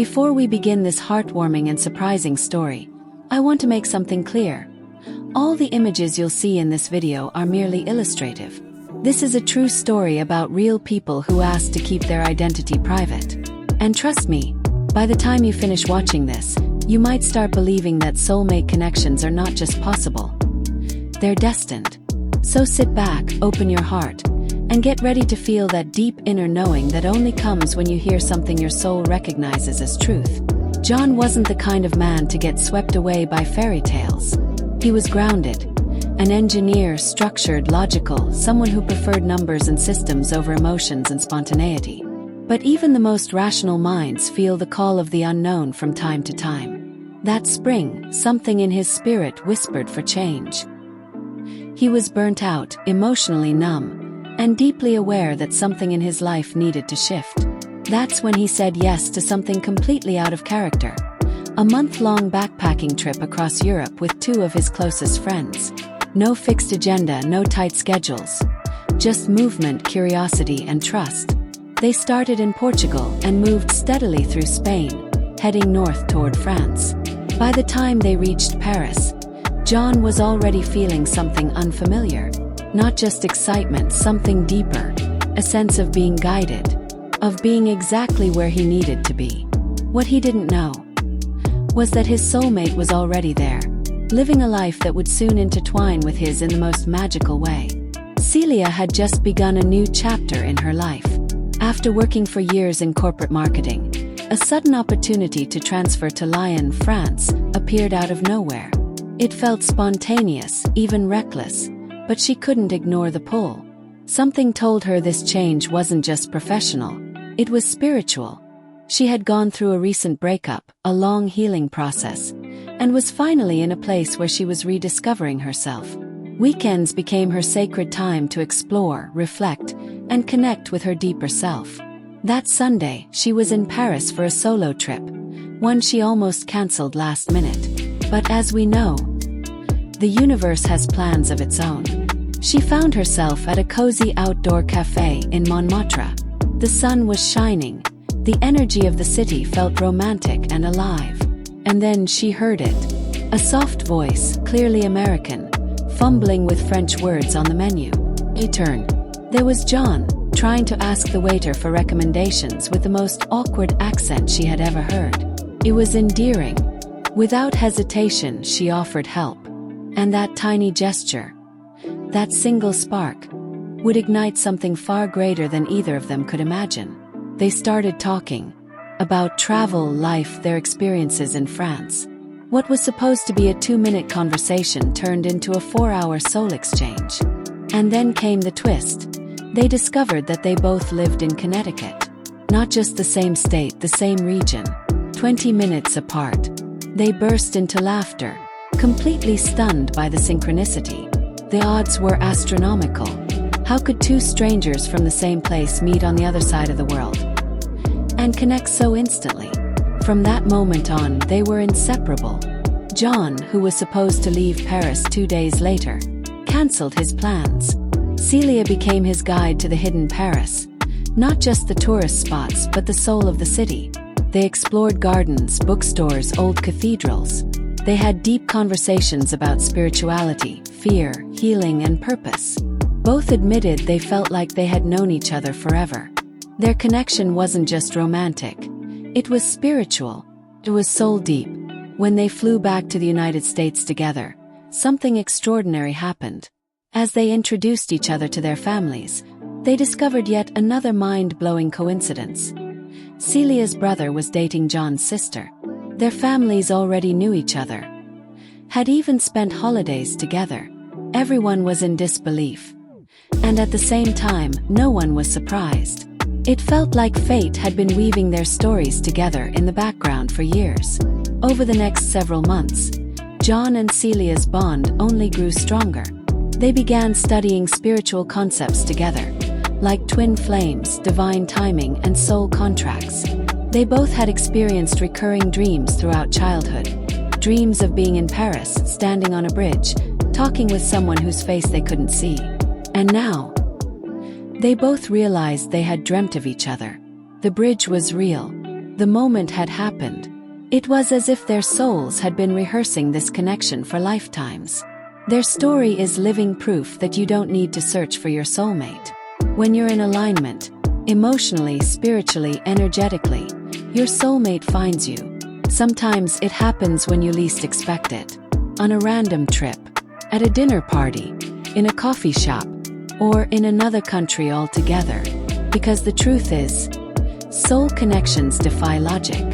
Before we begin this heartwarming and surprising story, I want to make something clear. All the images you'll see in this video are merely illustrative. This is a true story about real people who asked to keep their identity private. And trust me, by the time you finish watching this, you might start believing that soulmate connections are not just possible. They're destined. So sit back, open your heart, and get ready to feel that deep inner knowing that only comes when you hear something your soul recognizes as truth. John wasn't the kind of man to get swept away by fairy tales. He was grounded, an engineer, structured, logical, someone who preferred numbers and systems over emotions and spontaneity. But even the most rational minds feel the call of the unknown from time to time. That spring, something in his spirit whispered for change. He was burnt out, emotionally numb, and deeply aware that something in his life needed to shift. That's when he said yes to something completely out of character. A month-long backpacking trip across Europe with two of his closest friends. No fixed agenda, no tight schedules. Just movement, curiosity, and trust. They started in Portugal and moved steadily through Spain, heading north toward France. By the time they reached Paris, John was already feeling something unfamiliar. Not just excitement, something deeper. A sense of being guided. Of being exactly where he needed to be. What he didn't know was that his soulmate was already there, living a life that would soon intertwine with his in the most magical way. Celia had just begun a new chapter in her life. After working for years in corporate marketing, a sudden opportunity to transfer to Lyon, France, appeared out of nowhere. It felt spontaneous, even reckless, but she couldn't ignore the pull. Something told her this change wasn't just professional, it was spiritual. She had gone through a recent breakup, a long healing process, and was finally in a place where she was rediscovering herself. Weekends became her sacred time to explore, reflect, and connect with her deeper self. That Sunday, she was in Paris for a solo trip, one she almost canceled last minute. But as we know, the universe has plans of its own. She found herself at a cozy outdoor cafe in Montmartre. The sun was shining. The energy of the city felt romantic and alive. And then she heard it. A soft voice, clearly American, fumbling with French words on the menu. A turn. There was John, trying to ask the waiter for recommendations with the most awkward accent she had ever heard. It was endearing. Without hesitation, she offered help. And that tiny gesture, that single spark, would ignite something far greater than either of them could imagine. They started talking about travel, life, their experiences in France. What was supposed to be a 2-minute conversation turned into a 4-hour soul exchange. And then came the twist. They discovered that they both lived in Connecticut. Not just the same state, the same region. 20 minutes apart. They burst into laughter, completely stunned by the synchronicity. The odds were astronomical. How could two strangers from the same place meet on the other side of the world and connect so instantly? From that moment on, they were inseparable. John, who was supposed to leave Paris 2 days later, cancelled his plans. Celia became his guide to the hidden Paris. Not just the tourist spots, but the soul of the city. They explored gardens, bookstores, old cathedrals. They had deep conversations about spirituality, fear, healing, and purpose. Both admitted they felt like they had known each other forever. Their connection wasn't just romantic. It was spiritual. It was soul deep. When they flew back to the United States together, something extraordinary happened. As they introduced each other to their families, they discovered yet another mind-blowing coincidence. Celia's brother was dating John's sister. Their families already knew each other, had even spent holidays together. Everyone was in disbelief. And at the same time, no one was surprised. It felt like fate had been weaving their stories together in the background for years. Over the next several months, John and Celia's bond only grew stronger. They began studying spiritual concepts together, like twin flames, divine timing, and soul contracts. They both had experienced recurring dreams throughout childhood. Dreams of being in Paris, standing on a bridge, talking with someone whose face they couldn't see. And now, they both realized they had dreamt of each other. The bridge was real. the moment had happened. It was as if their souls had been rehearsing this connection for lifetimes. Their story is living proof that you don't need to search for your soulmate. When you're in alignment, emotionally, spiritually, energetically, your soulmate finds you. Sometimes it happens when you least expect it. On a random trip, at a dinner party, in a coffee shop, or in another country altogether. Because the truth is, soul connections defy logic.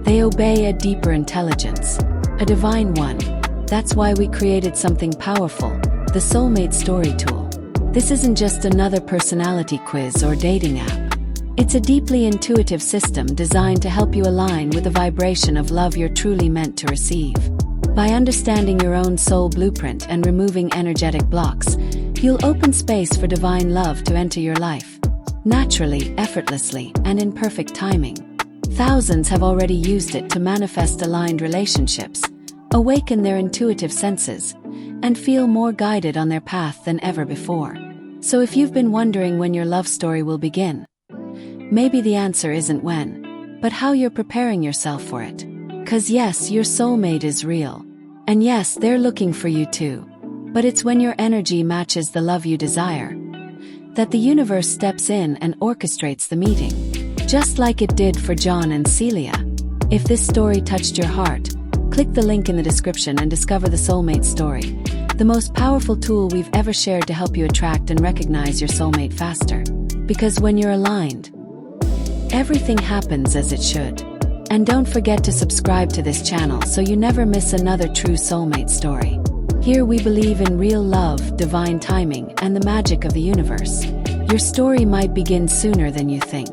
They obey a deeper intelligence, a divine one. That's why we created something powerful, the Soulmate Story Tool. This isn't just another personality quiz or dating app. It's a deeply intuitive system designed to help you align with the vibration of love you're truly meant to receive. By understanding your own soul blueprint and removing energetic blocks, you'll open space for divine love to enter your life. Naturally, effortlessly, and in perfect timing. Thousands have already used it to manifest aligned relationships, awaken their intuitive senses, and feel more guided on their path than ever before. So if you've been wondering when your love story will begin, maybe the answer isn't when, but how you're preparing yourself for it. 'Cause yes, your soulmate is real. And yes, they're looking for you too. But it's when your energy matches the love you desire that the universe steps in and orchestrates the meeting. Just like it did for John and Celia. If this story touched your heart, click the link in the description and discover the Soulmate Story, the most powerful tool we've ever shared to help you attract and recognize your soulmate faster. Because when you're aligned, everything happens as it should. And don't forget to subscribe to this channel so you never miss another true soulmate story. Here we believe in real love, divine timing, and the magic of the universe. Your story might begin sooner than you think.